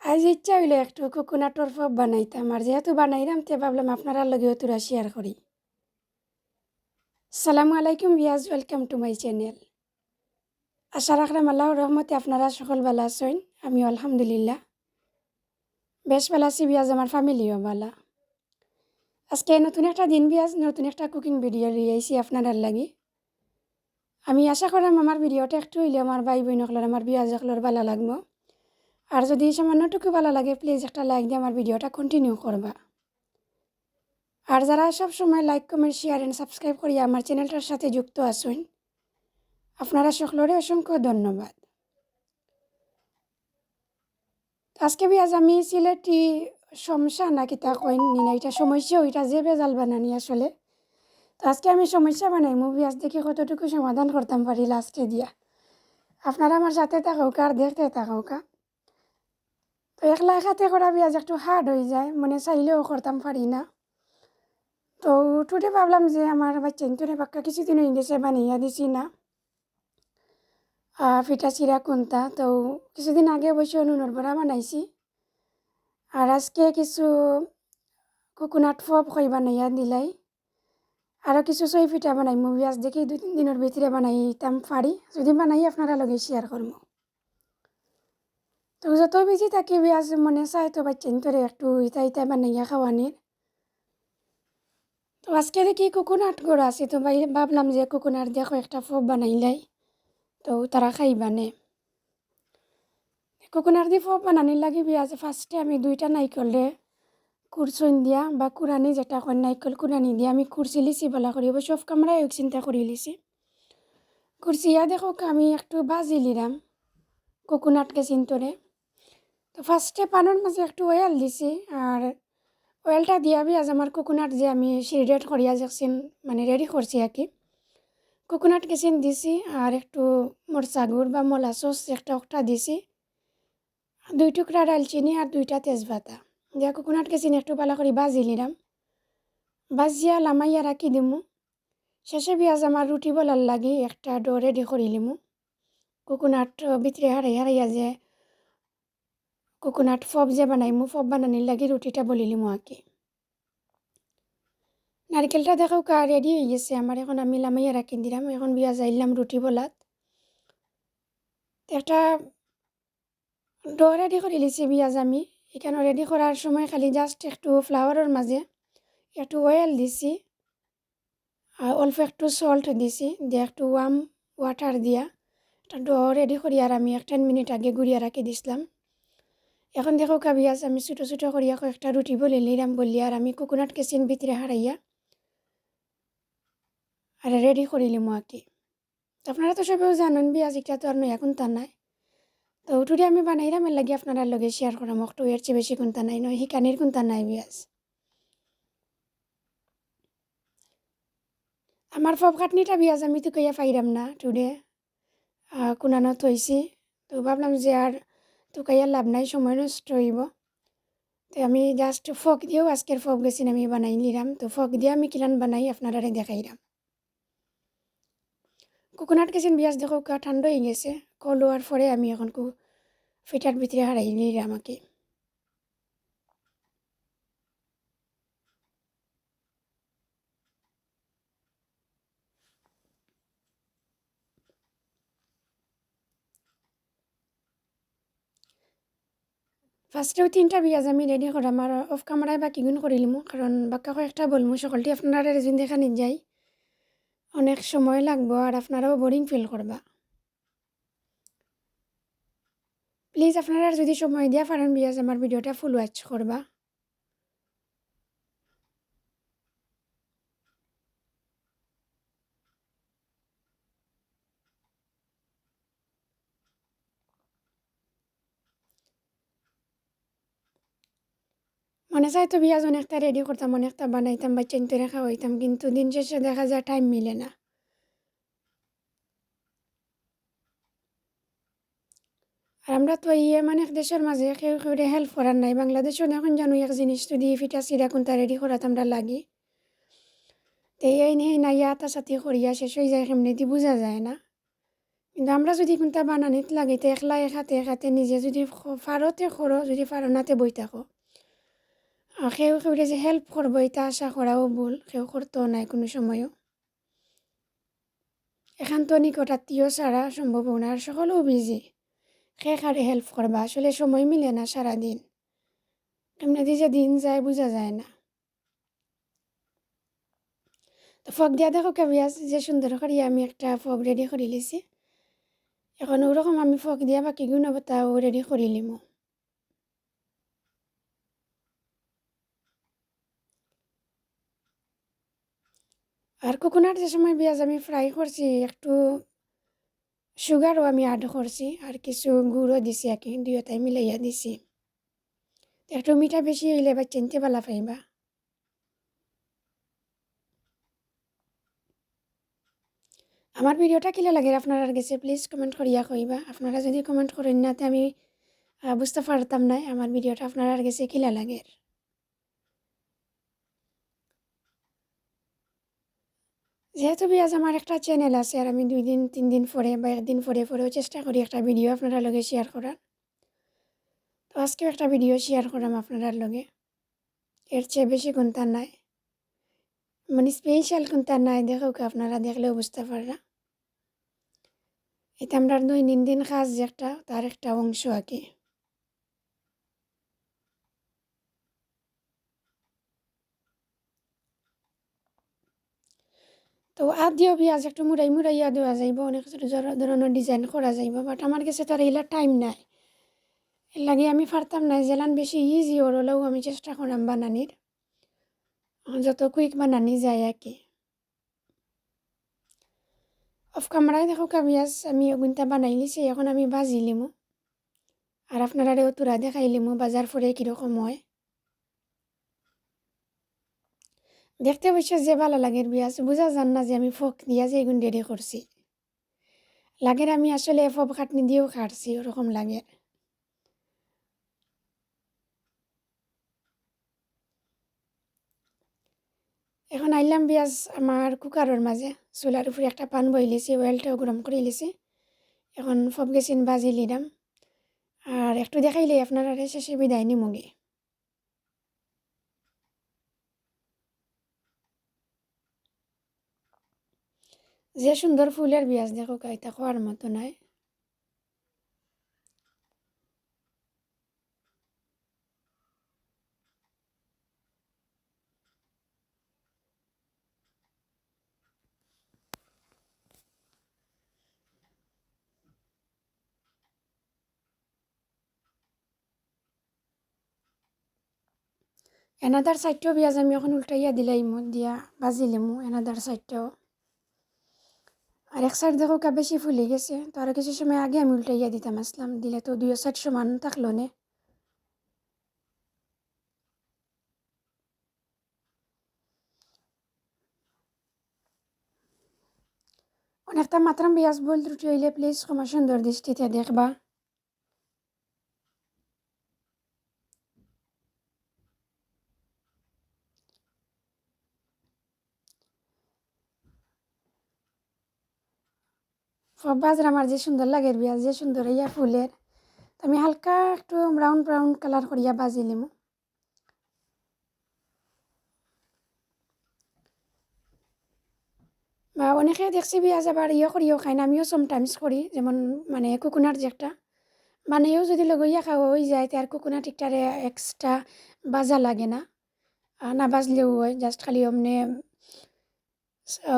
আজ ইচ্ছা হইলো একটু কোকোনাটর পপ বানাইতাম আর যেহেতু বানাইলাম তে ভাবলাম আপনারা লগেও তোরা শেয়ার করি। আসসালামু আলাইকুম ভিয়াজ, ওয়েলকাম টু মাই চ্যানেল। আশা রাখলাম আল্লাহর রহমতে আপনারা সকল ভালো আছেন। আমিও আলহামদুলিল্লাহ বেশ ভালো আছি ভিয়াজ, আমার ফ্যামিলিও ভালো। আজকে নতুন একটা দিন ভিয়াজ, নতুন একটা কুকিং ভিডিও লিয়ে আইছি আপনারা লাগি। আমি আশা করাম আমার ভিডিওটা একটু হইলে আমার ভাই বোনসকলের আমার ভিয়াজ সকলের ভালো লাগবো। আর যদি সামান্যটুকু ভালো লাগে প্লিজ একটা লাইক দিয়ে আমার ভিডিওটা কন্টিনিউ করবা। আর যারা সব সময় like comment share and subscribe করিয়া আমার চ্যানেলটার সাথে যুক্ত আছেন, আপনারা সকলরে অসংখ্য ধন্যবাদ। আজকে আজ আমি সিলেটি সমস্যা না কিতা কইন নিনা এটা সমস্যা ওইটা যে বেজাল বানানি আসলে। তো আজকে আমি সমস্যা বানাই মুভি আজ দেখি কতটুকু সমাধান করতাম পারি লাস্টে দিয়া। আপনারা আমার সাথে থাকুকা আর দেখতে থাকুকা। তো একলা একাতে করা বিয়াজ একটু হার্ড হয়ে যায়, মনে চাইলেও করতাম পারি না। তো টুটে ভাবলাম যে আমার বাচ্চা ইন্তরে বাক্কা কিছুদিন হয়ে গেছে বানিয়ে দিছি না পিঠা চিরা কোনটা। তো কিছুদিন আগে অবশ্য নুনের বড়া বানাইছি। আর আজকে কিছু কোকোনাট পপ কই বানাইয়া দিলাই। আরও কিছু সই পিঠা বানাই মুভি আজ দেখি 2-3 দিনের ভিতরে বানাইতাম পারি, যদি বানাই আপনারা লগে শেয়ার করবো। তো যত বেশি থাকি আজ মনে চাই তো বাচ্চা ইন্তরে একটু ইতা ইতা বানাইয়া খাওয়ানির। তো আজকে দেখি কোকোনাট গড়া আছে, তো ভাবলাম যে কোকোনাট দিয়ে কয়েকটা পপ বানাইলাই তো তারা খাইবানে। কোকোনাট দিয়ে পপ বানানির লাগে পেঁয়াজ ফার্স্টে আমি 2টা নাইকলে কুরসইন দিয়া বা কুরানি যেটা কয় নাইকল কুরানি দিয়া আমি কুরসি লিছি বলা করি, অবশ্য সব কামরায় চিন্তা করে লিছি। কুরসিয়া দেখো আমি একটু ভাজি লিলাম কোকোনাটকে চিন্তরে। তো ফার্স্টে পানের মাঝে একটু অয়েল দিছি, আর অয়েলটা দিয়া পেঁয়াজ আমার কোকোনাট যে আমি সিরেট করিয়া যাচ্ছেন মানে রেডি করছি আর কি, কোকোনাট কেসিন দিছি আর একটু মরচা গুড় বা মলা সস একটা দিছি, 2 টুকরা ডালচিনি আর 2টা তেজপাতা দিয়া কোকোনাট কেসিন একটু ভালো করে ভাজি নিলাম। ভাজিয়া লামাইয়া রাখি দিমু। শেষে পেঁয়াজ আমার রুটি বলার লাগি একটা ডো রেডি করে লিমু। কোকোনাট ভিতরে হারাইয়া যে কোকোনাট পপ যে বানাইমু, পপ বানানির লাগি রুটিটা বলি লিমু আর কি। নারকেলটা দেখো রেডি হয়ে গেছে আমার, এখন আমি লামাইয়া রাখি দিলাম। এখন পেঁয়াজ আইলাম রুটি বলাত একটা ডো রেডি করে লিছি পেঁয়াজ আমি। এখানে রেডি করার সময় খালি জাস্ট একটু ফ্লাওয়ারের মাঝে একটু অয়েল দিছি আর অল্প একটু সল্ট দিছি, দিয়ে একটু ওয়ার্ম ওয়াটার দিয়া একটা ডো রেডি করি আর আমি 10 মিনিট আগে গুড়িয়া রাখি দিছিলাম। এখন দেখো পেঁয়াজ আমি ছোটো ছোটো করিয়া কয়েকটা রুটি বলে নিলাম বলি, আর আমি কোকোনাট কেসিন ভিতরে হারাইয়া আর রেডি করে লিমু আর কি। আপনারা তো সবেও জানেন পেঁয়াজ এটা তো আর নয় এখন তা নাই। তো উঠুরে আমি বানাইলাম এর লাগে আপনারা লগে শেয়ার করাম, একটু এর চেয়ে বেশি কোনটা নাই নয় হিকানির কোনটা নাই পেঁয়াজ। আমার পপ কাটনিটা পেঁয়াজ আমি তো কইয়া পাইরাম না টুডে কুনানো থইছি। তো ভাবলাম যে আর তো কইয়া লাভ নাই, সময় নষ্ট হইব। তো আমি জাস্ট ফক দিয়েও আজকের ফক গেছিন আমি বানাই নিলাম। তো ফক দিয়ে আমি কিলান বানাই আপনারা দেখাইলাম। কোকোনাট কেসিন পেঁয়াজ দেখো ঠান্ডা হয়ে গেছে, কলোয়ার পরে আমি এখন ফিটার ভিতরে হারাই নিলাম আমাকে। ফার্স্টেও 3টা পেঁয়াজ আমি রেডি করাম আর অফ ক্যামেরায় বাকিগুণ করিলিমু, কারণ বাক্কা কয়েকটা বলমু সকলটি আপনারা রেজন দেখা নিয়ে যাই অনেক সময় লাগবো আর আপনারাও বোরিং ফিল করবা। প্লিজ আপনারা যদি সময় দিয়া পারেন পেঁয়াজ আমার ভিডিওটা ফুল ওয়াচ করবা। মনে চাই তো পেঁয়াজ অনেকটা রেডি করতাম, অনেকটা বানাইতাম বা চেনতে খাওয়াইতাম, কিন্তু দিন শেষে দেখা যায় টাইম মিলে না। আর আমরা তো মানে দেশের মাঝে কেউ কেউ হেল্প করার নাই। বাংলাদেশও এখন জানো এক জিনিস যদি ফিটা চিরা কোনটা রেডি করাতে আমরা লাগি, তো এই নাই আতা সাথে করিয়া শেষ হয়ে যায় কেমনি দি বোঝা যায় না। কিন্তু আমরা যদি কোনটা বানানিত লাগাইতে একলা এক হাতে নিজে যদি ফারতে করো যদি ফারনাতে বই থাকো সেও সেউরে যে হেল্প করবো এটা আশা করাও ভুল সেও করতেও নাই কোনো সময়ও এখান তো নিকট আত্মীয় ছাড়া সম্ভব না আর সকলেও বিজি সে কারে হেল্প করবা আসলে সময় মিলে না সারাদিন এমনি যে দিন যায় বোঝা যায় না তো ফগ দিয়া দেখো কেবিয়াস যে সুন্দর করিয়া আমি একটা ফগ রেডি করে লিছি এখন ওরকম আমি ফগ দিয়া বাকি গুণবত্তাও রেডি করে লিমো আর কোকোনাট যে সময় পেঁয়াজ আমি ফ্রাই করছি একটু সুগারও আমি অ্যাড করছি আর কিছু গুঁড়ো দিছি আর কি দুইটাই মিলাইয়া দিছি একটু মিঠা বেশি হইলে বা চিনতে পালা পাইবা আমার ভিডিওটা কিলা লাগে আপনারা গেছে প্লিজ কমেন্ট করিয়া কইবা আপনারা যদি কমেন্ট করেন না তে আমি বুঝতে পারতাম না আমার ভিডিওটা আপনারা গেছে কিলা লাগে যেহেতু পেঁয়াজ আমার একটা চ্যানেল আছে আর আমি 2 দিন 3 দিন পরে বা একদিন পরেও চেষ্টা করি একটা ভিডিও আপনারা লগে শেয়ার করার তো আজকেও একটা ভিডিও শেয়ার করলাম আপনারা লগে এর চেয়ে বেশি কোনটা নাই মানে স্পেশাল কোনটা নাই দেখো আপনারা দেখলেও বুঝতে পাররা এটা আমরা দৈনন্দিন কাজ যে একটা তার একটা অংশ আর কি তো দিও পেঁয়াজ একটু মুড়াইয়া দেওয়া যাইব অনেক ধরনের ডিজাইন করা যাইব বাট আমার কাছে তো আর এগুলা টাইম নাই এর লাগে আমি পারতাম না জেলান বেশি ইজি ওর হলেও আমি চেষ্টা করলাম বানানির যত কুইক বানানি যায় আর কি অফ ক্যামেরায় দেখো পেঁয়াজ আমি ওগুনটা বানাই লিছি এখন আমি ভাজি লিমু আর আপনারা তুরা দেখাই লিমু বাজার ফরে কীরকম হয় দেখতে অবশ্য যে ভালো লাগে পেঁয়াজ বোঝা যান না যে আমি ফক দিয়া যে এগুন রেডি করছি লাগের আমি আসলে ফব খাটনি দিয়েও খাটছি ওরকম লাগে এখন আইলাম পেঁয়াজ আমার কুকারের মাঝে চুলার উপরে একটা পান বইলিছি অয়েলটাও গরম করে লিছি এখন ফব গেছিন বাজি লিলাম আর একটু দেখাইলে আপনারা শেষে বিদায় নিমুগে যে সুন্দর ফুলের পেঁয়াজ দেখো এটা খাওয়ার মতো নয় এনাদার সাইডটাও পেঁয়াজ আমি এখন উল্টাইয়া দিলাই মত দিয়া বাজি লিমু এনাদার সাইডটাও আর এক সাইড দেখো বেশি ফুলে গেছে তো আরও কিছু সময় আগে আমি উল্টাইয়া দিতাম আসলাম দিলে তো 2 সাইড সমান থাকলো নে অনেকটা মাত্রাম পেঁয়াজ বল ত্রুটি হইলে প্লিজ ক্ষমা সুন্দর দৃষ্টিতে দেখবা বাজার আমার যে সুন্দর লাগে পেঁয়াজ যে সুন্দর ইয়া ফুলের তো আমি হালকা একটু ব্রাউন ব্রাউন কালার করিয়া বাজি লিমু বা অনেকে দেখছি পেঁয়াজ আবার ইয়ে করিও খায় না আমিও সামটাইমস করি যেমন মানে কোকোনাট যে একটা বানাইও যদি লগইয়া খাওয়া হয়ে যায় তার কোকোনাট একটারে এক্সট্রা বাজা লাগে না না বাজলেও হয় জাস্ট খালি অমনে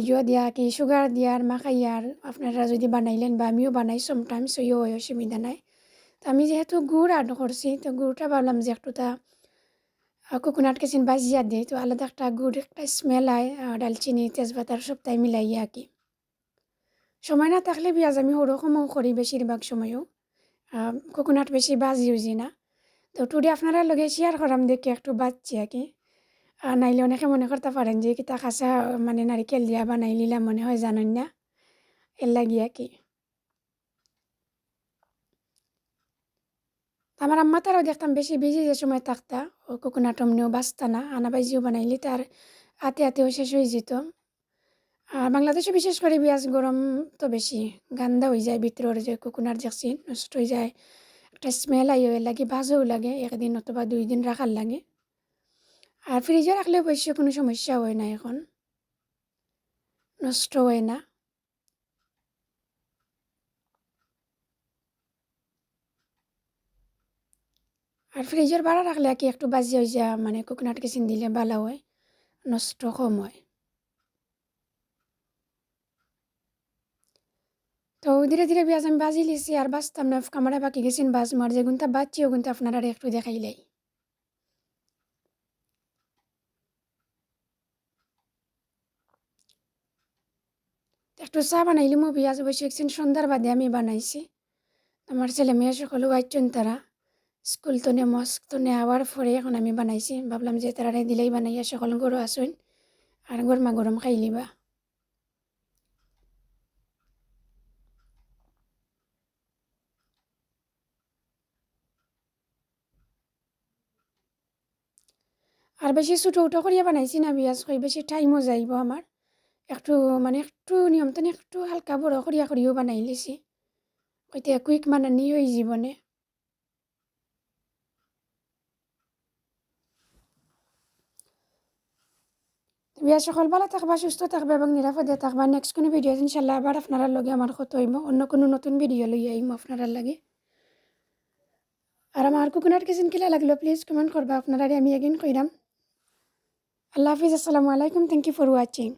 ইয়ে দিয়া কি সুগার দিয়ার মাখাইয়ার আপনারা যদি বানাইলেন বা আমিও বানাই সামটাইমস ইয়ে হয় অসুবিধা নাই তো আমি যেহেতু গুড় অ্যাড করছি তো গুড়টা ভাবলাম যে একটুটা কোকোনাট কেসিন বাজিয়া দিই তো আলাদা একটা গুড় একটা স্মেল হয় ডালচিনি তেজপাতার সবটাই মিলাইয়া আর কি সময় না থাকলে পেঁয়াজ আমি ওরকমও করি বেশিরভাগ সময়ও কোকোনাট বেশি বাজি উজি না তো টুডে আপনারা লগে শেয়ার করাম দেখি একটু বাজছি আর কি নাইলে অনেকে মনে করতে পারেন যে কিতা কাঁচা মানে নারিকেল দিয়া বানাই লিলাম মনে হয় জানেন না এর লাগি আর কি আমার আম্মা তারাও দেখতাম বেশি বিজি যে সময় থাকতা ও কোকোনাট অমনিও বাঁচতা না আনা বাইজিও বানাইলি তার হাতে হাতেও শেষ হয়ে যেত আর বাংলাদেশে বিশেষ করে পেঁয়াজ গরম তো বেশি গান্দা হয়ে যায়, ভিতরের যে কোকোনার দেখছি নষ্ট হয়ে যায়, একটা স্মেল আই হয়ে লাগে, ভাজও লাগে, একদিন অথবা 2 দিন রাখার লাগে। আর ফ্রিজে রাখলে অবশ্য কোনো সমস্যা হয় না, এখন নষ্ট হয় না। আর ফ্রিজের বাড়া রাখলে কি একটু বাজি হয়ে যায়, মানে কোকোনাট কিসিন দিলে ভালো হয়, নষ্ট কম হয়। তো ধীরে ধীরে পেঁয়াজ আমি বাজি লিছি, আর বাঁচতাম না, কামড়া বাকি গেছেন বাজ মার, যেগুনটা বাজছি ওগুনটা আপনারা একটু দেখাইলাই। একটু চা বানাইলিমও পেঁয়াজ অবশ্য একদিন সন্ধ্যার বাদে আমি বানাইছি। আমার ছেলে মেয়ে সকলেও আইছেন, তারা স্কুল তো নে মস্ক তো নে আওয়ার পরে এখন আমি বানাইছি, ভাবলাম যে তারা দিলেই বানাইয়া সকল গরু আসুন আর গরমা গরম খাইলিবা। আর বেশি ছোটো উটো করিয়া বানাইছি না পেঁয়াজ, কই বেশি টাইমও যাইব আমার, একটু মানে একটু নিয়মটা একটু হালকা বড় করিয়া করিও বানাই লিছি, কইতে কুইক মানানি হয়ে জীবনে। বিয়া সকল ভালো থাকবা, সুস্থ থাকবা এবং নিরাপদে থাকবা। নেক্সট কোনো ভিডিও ইনশাল্লাহ আবার আপনার লগে আমার কত হইব, অন্য কোনো নতুন ভিডিও লইয়া আইম আপনার লাগে। আর আমার কোকোনাট কিচেন কিলা লাগলো প্লিজ কমেন্ট করবা, আপনারা আমি এগেইন কইরাম। আল্লাহ হাফিজ, আসসালামু আলাইকুম, থ্যাংক ইউ ফর ওয়াচিং।